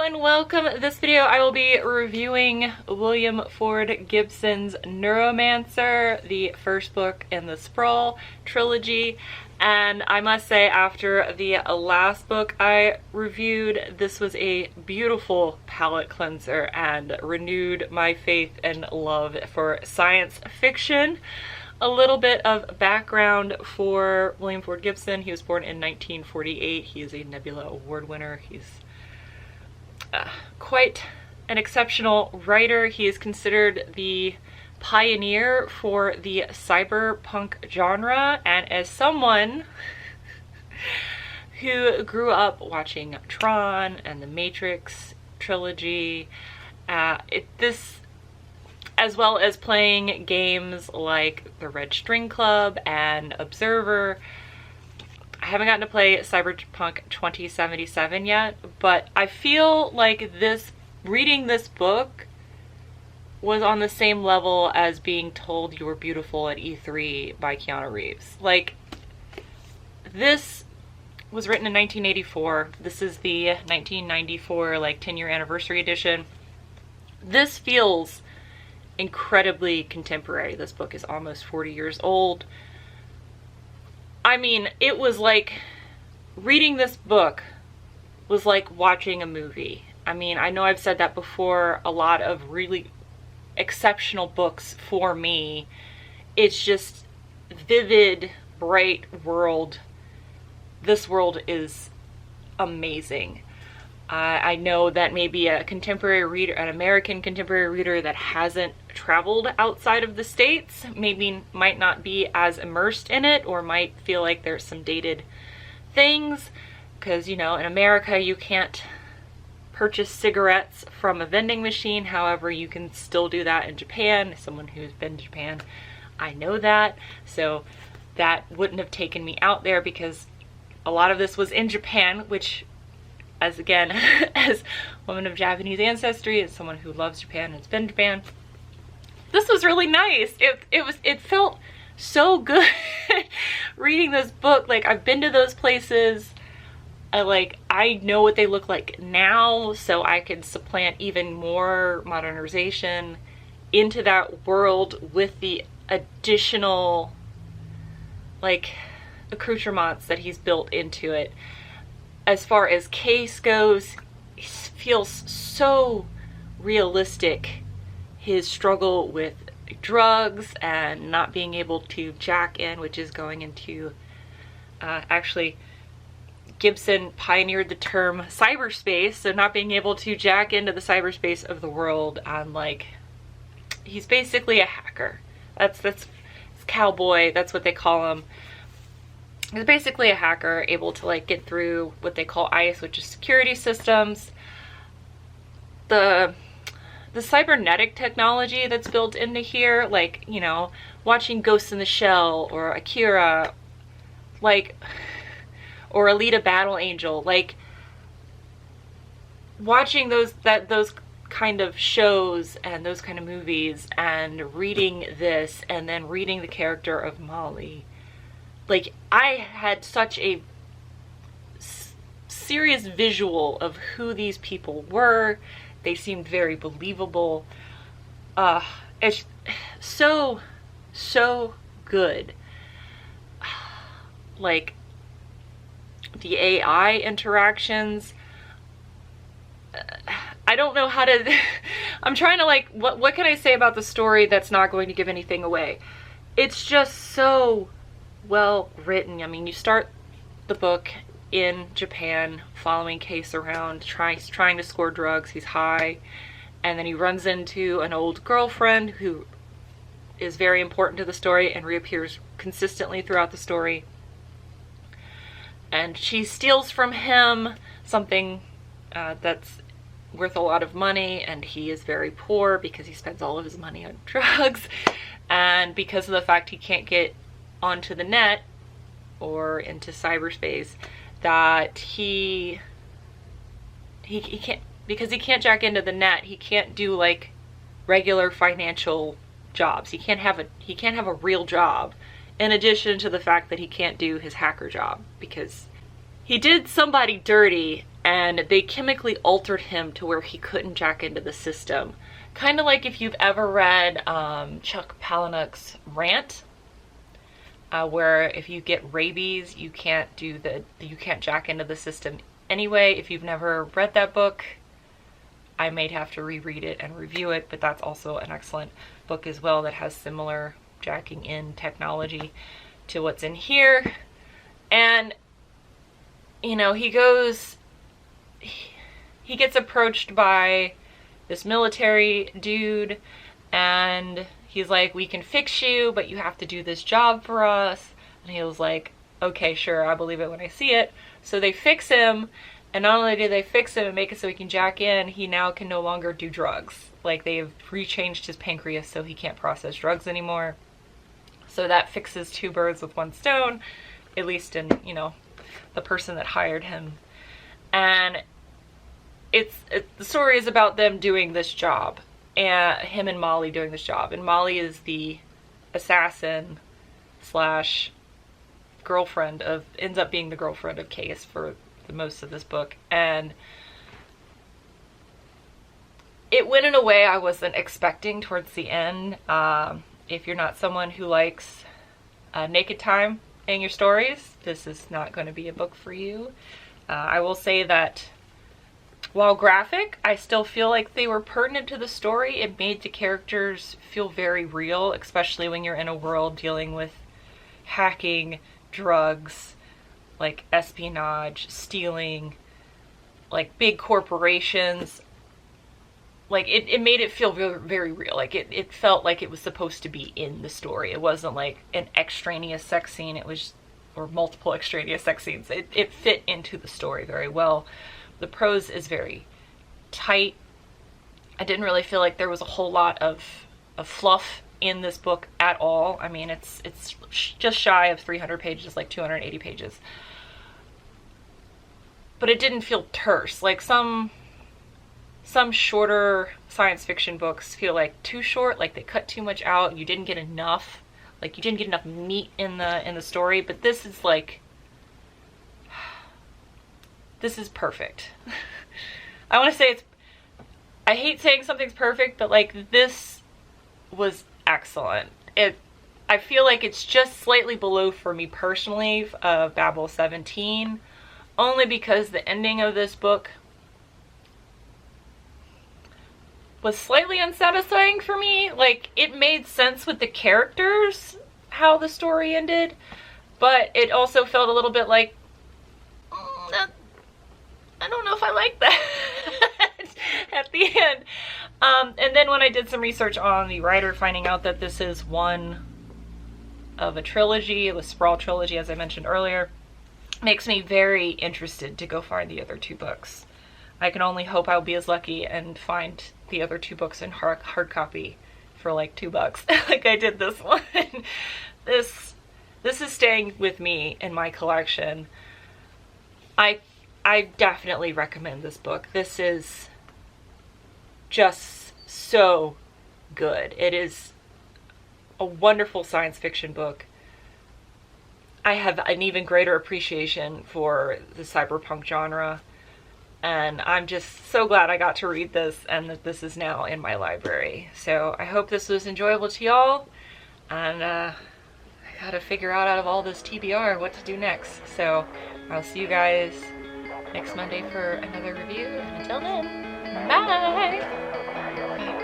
and welcome. This video I will be reviewing William Ford Gibson's Neuromancer, the first book in the Sprawl trilogy. And I must say, after the last book I reviewed, this was a beautiful palate cleanser and renewed my faith and love for science fiction. A little bit of background for William Ford Gibson. He was born in 1948. He is a Nebula Award winner. He's quite an exceptional writer. He is considered the pioneer for the cyberpunk genre, and as someone who grew up watching Tron and the Matrix trilogy, this, as well as playing games like the Red String Club and Observer. I haven't gotten to play Cyberpunk 2077 yet, but I feel like reading this book was on the same level as being told you were beautiful at E3 by Keanu Reeves. Like, this was written in 1984. This is the 1994, 10-year anniversary edition. This feels incredibly contemporary. This book is almost 40 years old. I mean, it was like, reading this book was like watching a movie. I mean, I know I've said that before, a lot of really exceptional books for me. It's just vivid, bright world. This world is amazing. I know that maybe a contemporary reader, an American contemporary reader that hasn't traveled outside of the States, might not be as immersed in it, or might feel like there's some dated things, because, you know, in America you can't purchase cigarettes from a vending machine. However, you can still do that in Japan. As someone who's been to Japan, I know that. So that wouldn't have taken me out there, because a lot of this was in Japan, which, as again, as a woman of Japanese ancestry, as someone who loves Japan and has been to Japan, this was really nice. It felt so good reading this book. Like, I've been to those places. I know what they look like now, so I can supplant even more modernization into that world with the additional, accoutrements that he's built into it. As far as Case goes, it feels so realistic. His struggle with drugs and not being able to jack in, which is going into, actually, Gibson pioneered the term cyberspace, so not being able to jack into the cyberspace of the world. He's basically a hacker. That's cowboy, that's what they call him. He's basically a hacker, able to get through what they call ICE, which is security systems. The cybernetic technology that's built into here, watching Ghost in the Shell or Akira, or Alita Battle Angel, watching those kind of shows and those kind of movies, and reading this, and then reading the character of Molly. I had such a serious visual of who these people were. They seemed very believable. It's so good. The AI interactions, I don't know how to I'm trying to what can I say about the story that's not going to give anything away? It's just so well written. I mean, you start the book in Japan, following Case around, trying to score drugs. He's high, and then he runs into an old girlfriend who is very important to the story and reappears consistently throughout the story. And she steals from him something that's worth a lot of money, and he is very poor because he spends all of his money on drugs, and because of the fact he can't get onto the net or into cyberspace, that he can't, because he can't jack into the net, he can't do regular financial jobs. He can't have a real job, in addition to the fact that he can't do his hacker job, because he did somebody dirty and they chemically altered him to where he couldn't jack into the system. Kind of like if you've ever read Chuck Palahniuk's Rant, where if you get rabies, you can't jack into the system anyway. If you've never read that book, I may have to reread it and review it, but that's also an excellent book as well that has similar jacking in technology to what's in here. And, you know, he gets approached by this military dude, and he's like, we can fix you, but you have to do this job for us. And he was like, okay, sure, I believe it when I see it. So they fix him, and not only do they fix him and make it so he can jack in, he now can no longer do drugs. Like, they've rechanged his pancreas so he can't process drugs anymore. So that fixes two birds with one stone, at least in, you know, the person that hired him. And the story is about them doing this job, and him and Molly doing this job. And Molly is the assassin slash girlfriend of, ends up being the girlfriend of Case for the most of this book. And it went in a way I wasn't expecting towards the end. If you're not someone who likes naked time in your stories, this is not going to be a book for you. I will say that while graphic, I still feel like they were pertinent to the story. It made the characters feel very real, especially when you're in a world dealing with hacking, drugs, like espionage, stealing, like big corporations. Like, it made it feel very, very real. Like, it felt like it was supposed to be in the story. It wasn't like an extraneous sex scene. It was, or multiple extraneous sex scenes. It fit into the story very well. The prose is very tight. I didn't really feel like there was a whole lot of fluff in this book at all. I mean, it's just shy of 300 pages, like 280 pages. But it didn't feel terse. Like some shorter science fiction books feel like too short, like they cut too much out. You didn't get enough. Like, you didn't get enough meat in the story. But this is like, this is perfect. I want to say I hate saying something's perfect, but like, this was excellent. I feel like it's just slightly below, for me personally, Babel 17, only because the ending of this book was slightly unsatisfying for me. Like, it made sense with the characters, how the story ended, but it also felt a little bit like, I don't know if I like that at the end. And then when I did some research on the writer, finding out that this is one of a trilogy, the Sprawl trilogy, as I mentioned earlier, makes me very interested to go find the other two books. I can only hope I'll be as lucky and find the other two books in hard copy for like $2, like I did this one. This is staying with me in my collection. I definitely recommend this book. This is just so good. It is a wonderful science fiction book. I have an even greater appreciation for the cyberpunk genre, and I'm just so glad I got to read this and that this is now in my library. So I hope this was enjoyable to y'all, and I gotta figure out of all this TBR what to do next. So I'll see you guys next Monday for another review. Until then, bye!